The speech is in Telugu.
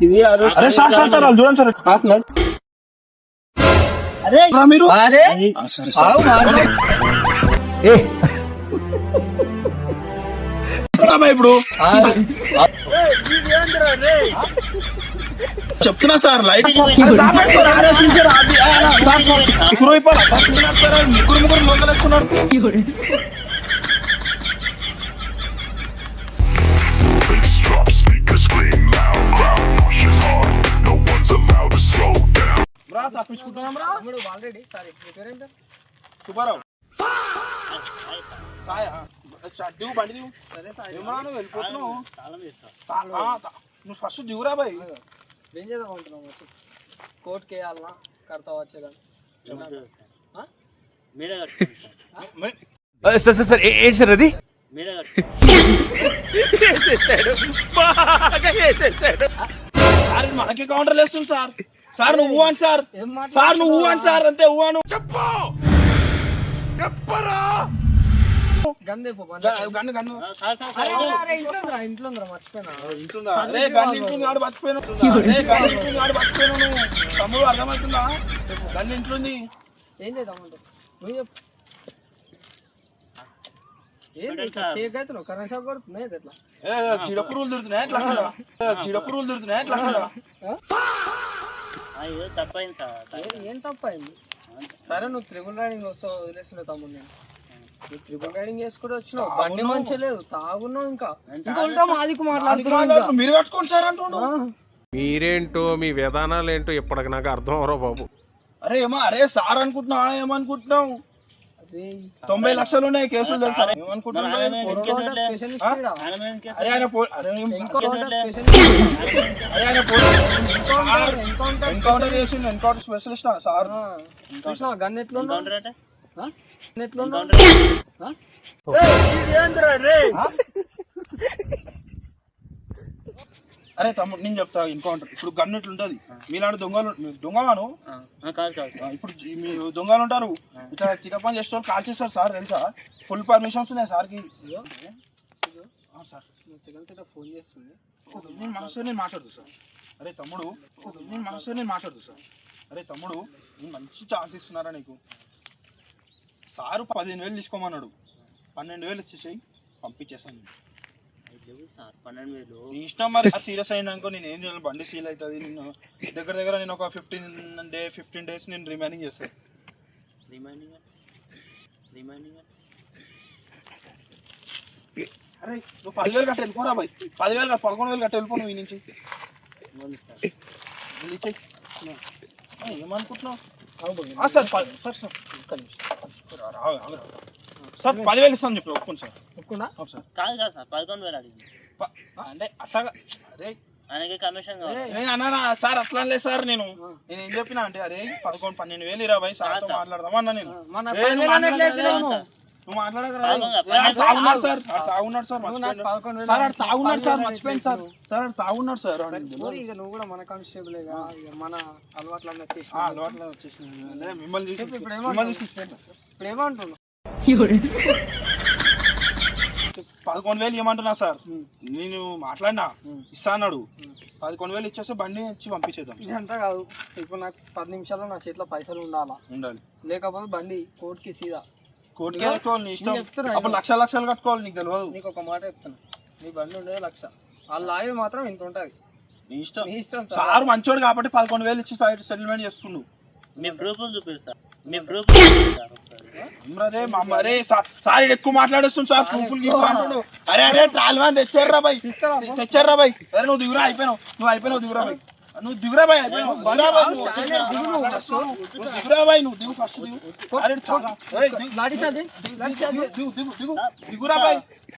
ఇది అరే సార్ సార్ సార్ వాళ్ళు చూడండి సార్. అరే మీరు అరే సరే సార్ ఇప్పుడు చెప్తున్నా సార్ లైట్ ముగ్గురు అయిపోరా సార్, ముగ్గురు ముగ్గురు లోకలేసుకున్నారు. తప్పించుకుంటున్నాం రా ఆల్రెడీ సారీ సుబ్బారావు దిగు బండి దిగు. ఏమన్నా నువ్వు వెళ్ళిపోతున్నావు, నువ్వు ఫస్ట్ దిగురా బాయ్. ఏం చేద్దాం అంటున్నావు? కోర్టుకి వేయాలన్నా కడతా వచ్చేదా? సార్ సార్ సార్ ఏంటి సార్ అది? మనకి కౌంటర్ వేస్తుంది సార్. సార్ నువ్వు అని సార్, సార్ నువ్వు అని సార్, అంతే ఊహను చెప్పు. గన్ను గన్ను ఇంట్లో మర్చిపోయినా. అరే గన్ను ఇంట్లో ఆడు మర్చిపోయాను. తమ్ముడు అర్థమవుతుందా? గన్ను ఇంట్లోంది. ఏం చేద్దామంటే నువ్వు చెప్పు. ఏంటి షేక్ అవుతున్నావు? కరెంట్ షాక్ కొడుతుంది ఎట్లా? చీడపురుగులు దొరుకుతున్నాయి ఎట్లా? చీడపురుగులు దొరుకుతున్నాయి ఎట్లా? ఏం తప్పైంది? సరే నువ్వు ట్రిపుల్ రైడింగ్ వస్తావు, వదిలేసిన తమ్ముడు. నేను నువ్వు ట్రిపుల్ రైడింగ్ చేసుకుంటూ వచ్చినావు, బండి మంచి లేదు, తాగున్నావు. ఇంకా మాదికు మాట్లాడుతున్నావు. మీరు కట్టుకోండి సార్ అంటున్నావు. మీరేంటో మీ విధానాలు ఏంటో ఇప్పటికి నాకు అర్థం అవరో బాబు. అరే ఏమో అరే సార్ అనుకుంటున్నావు, ఏమనుకుంటున్నావు? 90 లక్షలు ఉన్నాయి కేసులు తెలుసా? ఏమనుకుంటున్నావు? ఎన్కౌంటర్ చేసిండు, ఎన్కౌంటర్ స్పెషలిస్ట్ సార్. చూసినావా గన్ ఎట్లా? అరే తమ్ముడు నేను చెప్తా ఎన్కౌంటర్. ఇప్పుడు గన్ ఎట్లుంటది, మీలాంటి దొంగవాను ఇప్పుడు మీ దొంగలు ఉంటారు, ఇట్లా చిరపని చేస్తారు, కాల్ చేస్తారు సార్ తెలుసా? ఫుల్ పర్మిషన్స్ ఉన్నాయి సార్కి. సార్ ఫోన్ చేస్తుంది, నేను మాట్లాడుతూ సార్. అరే తమ్ముడు నేను మాట్లాడుతూ సార్. అరే తమ్ముడు నేను మంచి ఛాన్స్ ఇస్తున్నారా నీకు? సారు 15,000 తీసుకోమన్నాడు, 12,000 ఇచ్చేసేయి, పంపించేసాను. ఇష్టం మరి. సీరియస్ అయినాకో నేను ఏం చేయాలి? బండి సీల్ అవుతుంది. నేను దగ్గర నేను ఒక 15 days నేను రిమైనింగ్ చేస్తాను. అరే నువ్వు 10,000 కట్ట వెళ్ళిపోరా బాయ్. 10,000 11,000 కట్ట వెళ్ళిపో నువ్వు ఈ నుంచి. ఏమనుకుంటున్నావు సార్? సార్ 10,000 ఇస్తాను చెప్పి ఒప్పుకోండి సార్. ఒప్పుకున్నా సార్. కాదు కదా సార్ 11,000 అడిగింది అంటే అట్లాగా. అరే ఆయనకి కమిషన్ అన్నా సార్ అట్లా లేదు సార్. నేను ఏం చెప్పినా అంటే అరే 11-12,000 20 సార్తో మాట్లాడదాం అన్నా. నేను నువ్వు మాట్లాడగలన్నాడు సార్. తాగున్నాడు సార్, మర్చిపోయింది సార్. తాగున్నాడు సార్. నువ్వు కూడా మన కానిస్టేబుల్ మన అలవాట్లు అలవాట్లు వచ్చేసి మిమ్మల్ని చూసి ఇప్పుడు ఏమంటున్నావు? 11,000 ఇవ్వమంటున్నా సార్. నేను మాట్లాడినా ఇస్తా అన్నాడు. 11,000 ఇచ్చేస్తే బండి ఇచ్చి పంపించేద్దాం. ఇదంతా కాదు, ఇప్పుడు నాకు 10 నిమిషాల్లో నా చేతిలో పైసలు ఉండాలి, లేకపోతే బండి కోర్టుకి సీదా. కోర్టుకి వేసుకోవాలి నీ ఇష్టం. అప్పుడు లక్షలు కట్టుకోవాలి, నీకు తెలియదు. నీకు ఒక మాట చెప్తున్నా, నీ బండి ఉండేది 1,00,000, వాళ్ళ లాయర్ మాత్రం ఇంత ఉంటుంది. నీ ఇష్టం. సార్ మంచోడు కాబట్టి 11,000 ఇచ్చి సెటిల్మెంట్ చేస్తుండు. మీ ప్రూఫ్ చూపిస్తా. అరే సార్ ఎక్కువ మాట్లాడేస్తుంది సార్. ప్రూఫ్లు అంటున్నాడు. అరే ట్రాల్ మ్యాన్ తెచ్చారా బాయ్, అరే నువ్వు దిగురా, అయిపోయినావు దిగురా బాయ్. నువ్వు దిగురా బాయ్, అయిపోయినావు దిగురా బాయ్. నువ్వు దిగు ఫస్ట్ దిగు. అరే దిగురా బాయ్.